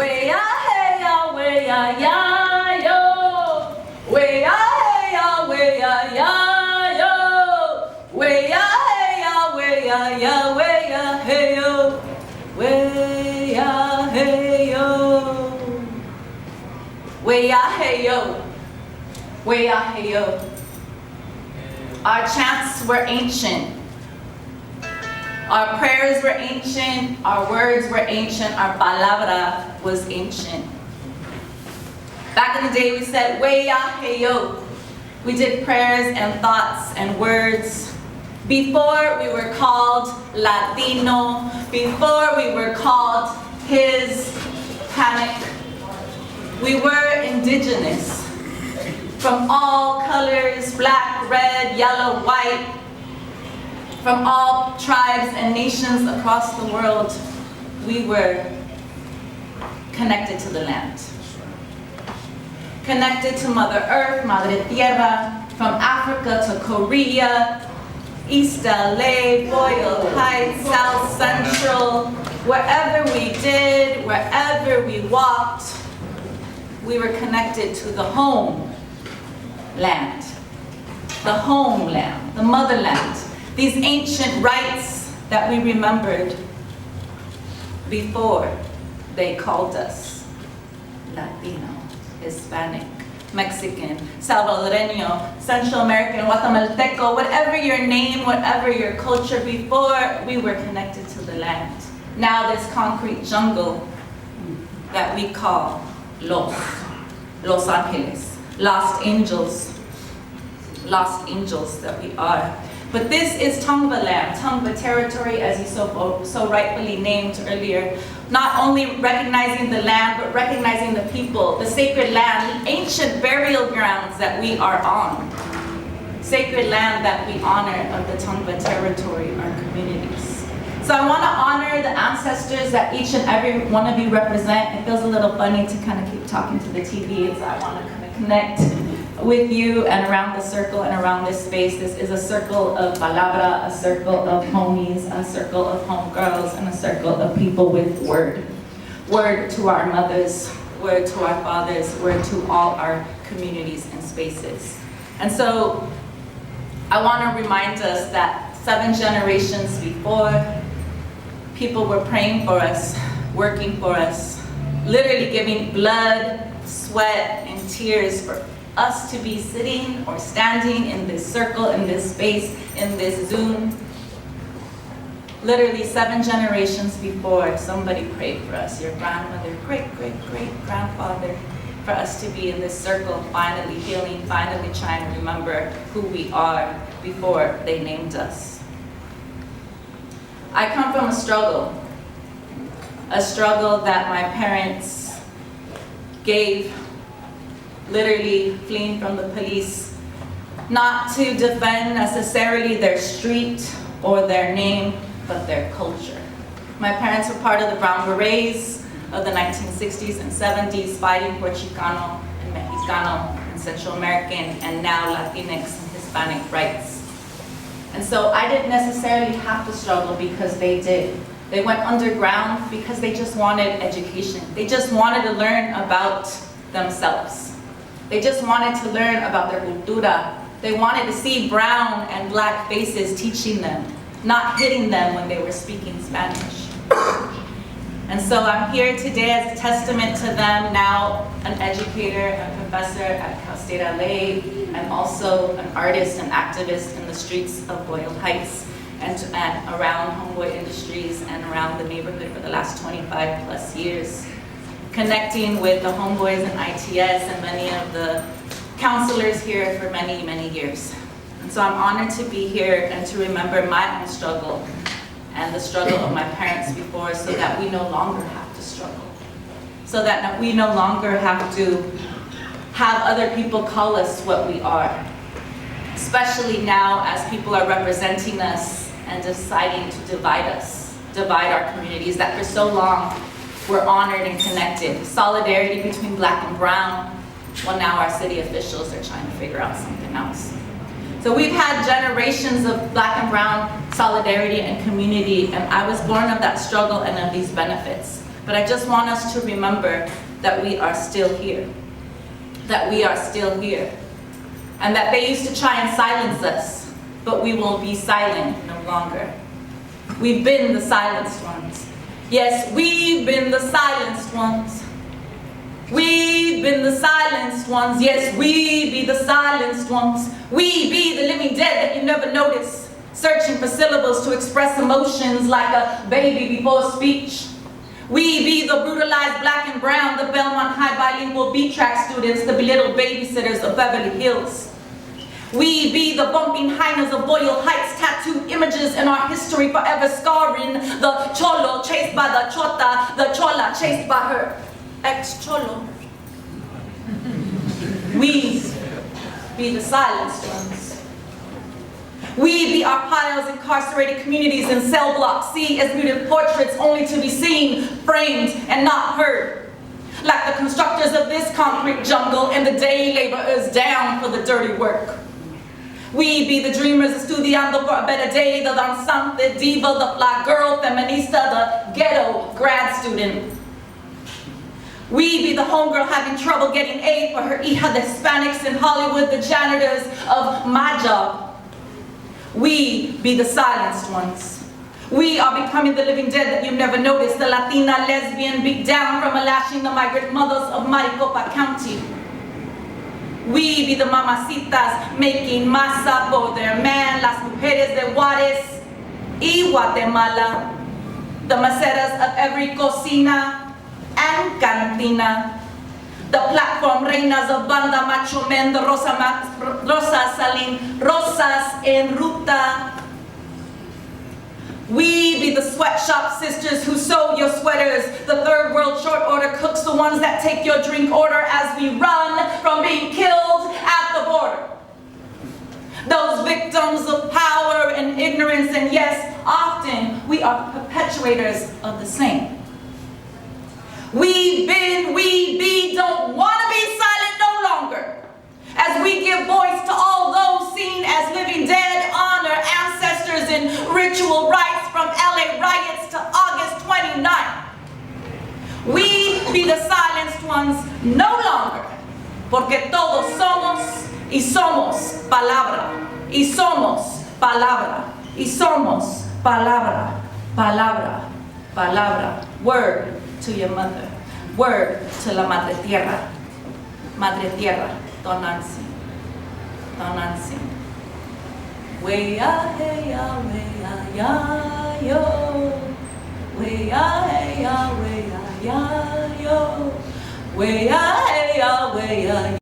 Way ya hey ya, way ya ya yo. Way ya hey ya, way ya ya yo. Way ya hey ya, way ya ya, way ya hey yo. Way ya hey yo. Way ya hey yo. Way ya hey yo. Our chants were ancient. Our prayers were ancient, our words were ancient, our palabra was ancient. Back in the day we said, way ya hey yo. We did prayers and thoughts and words. Before we were called Latino, before we were called Hispanic, we were indigenous. From all colors, black, red, yellow, white, from all tribes and nations across the world, we were connected to the land. Connected to Mother Earth, Madre Tierra, from Africa to Korea, East LA, Boyle Heights, South Central, wherever we did, wherever we walked, we were connected to the homeland, the homeland, the motherland. These ancient rites that we remembered before they called us Latino, Hispanic, Mexican, Salvadoreño, Central American, Guatemalteco, whatever your name, whatever your culture, before we were connected to the land. Now this concrete jungle that we call Los Angeles, lost angels that we are. But this is Tongva land, Tongva territory, as you so rightfully named earlier. Not only recognizing the land, but recognizing the people, the sacred land, the ancient burial grounds that we are on. Sacred land that we honor of the Tongva territory, our communities. So I want to honor the ancestors that each and every one of you represent. It feels a little funny to kind of keep talking to the TV, and so I want to kind of connect with you and around the circle and around this space. This is a circle of palabra, a circle of homies, a circle of homegirls, and a circle of people with word. Word to our mothers, word to our fathers, word to all our communities and spaces. And so I want to remind us that 7 generations before, people were praying for us, working for us, literally giving blood, sweat, and tears for us to be sitting or standing in this circle, in this space, in this Zoom. Literally 7 generations before, somebody prayed for us, your grandmother, great-great-great-grandfather, for us to be in this circle, finally healing, finally trying to remember who we are before they named us. I come from a struggle that my parents gave, literally fleeing from the police, not to defend necessarily their street or their name, but their culture. My parents were part of the Brown Berets of the 1960s and 70s, fighting for Chicano and Mexicano and Central American and now Latinx and Hispanic rights. And so I didn't necessarily have to struggle because they did. They went underground because they just wanted education. They just wanted to learn about themselves. They just wanted to learn about their cultura. They wanted to see brown and black faces teaching them, not hitting them when they were speaking Spanish. And so I'm here today as a testament to them, now an educator, a professor at Cal State LA, and also an artist and activist in the streets of Boyle Heights and around Homeboy Industries and around the neighborhood for the last 25 plus years. Connecting with the homeboys and ITS and many of the counselors here for many, many years. And so I'm honored to be here and to remember my own struggle and the struggle of my parents before, so that we no longer have to struggle. So that we no longer have to have other people call us what we are. Especially now as people are representing us and deciding to divide us, divide our communities that for so long we're honored and connected. Solidarity between black and brown. Well, now our city officials are trying to figure out something else. So we've had generations of black and brown solidarity and community, and I was born of that struggle and of these benefits. But I just want us to remember that we are still here. That we are still here. And that they used to try and silence us, but we will be silent no longer. We've been the silenced ones. Yes, we've been the silenced ones. We've been the silenced ones. Yes, we be the silenced ones. We be the living dead that you never notice, searching for syllables to express emotions like a baby before speech. We be the brutalized black and brown, the Belmont High bilingual B-track students, the belittled babysitters of Beverly Hills. We be the bumping hyenas of Boyle Heights, tattooed images in our history forever scarring the cholo chased by the chota, the chola chased by her ex-cholo. We be the silenced ones. We be our piles, incarcerated communities in cell blocks, see as muted portraits only to be seen, framed, and not heard. Like the constructors of this concrete jungle and the day laborers down for the dirty work. We be the dreamers estudiando for a better day, the danzante diva, the fly girl, feminista, the ghetto grad student. We be the homegirl having trouble getting aid for her hija de Hispanics in Hollywood, the janitors of my job. We be the silenced ones. We are becoming the living dead that you've never noticed, the Latina lesbian beat down from a lashing the migrant mothers of Maricopa County. We be the mamacitas making masa for their man, las mujeres de Juárez y Guatemala, the maceras of every cocina and cantina, the platform reinas of banda macho men, the rosas salin, rosas en ruta. We be the sweatshop sisters who sew your sweaters, the third world short order cooks, the ones that take your drink order as we run from being killed at the border. Those victims of power and ignorance, and yes, often we are perpetuators of the same. We've been, we be, don't want to be silent no longer. As we give voice to all those seen as living dead, honor ancestors in ritual rites from LA riots to August 29th. We be the silenced ones no longer, porque todos somos y somos palabra, y somos palabra, y somos palabra, palabra, palabra. Word to your mother, word to la madre tierra, Don Nancy, Don Nancy. Way-ya, hey-ya, way-ya, ya, yo. Way-ya, hey-ya, way-ya, ya, yo. Way-ya, hey-ya, way-ya,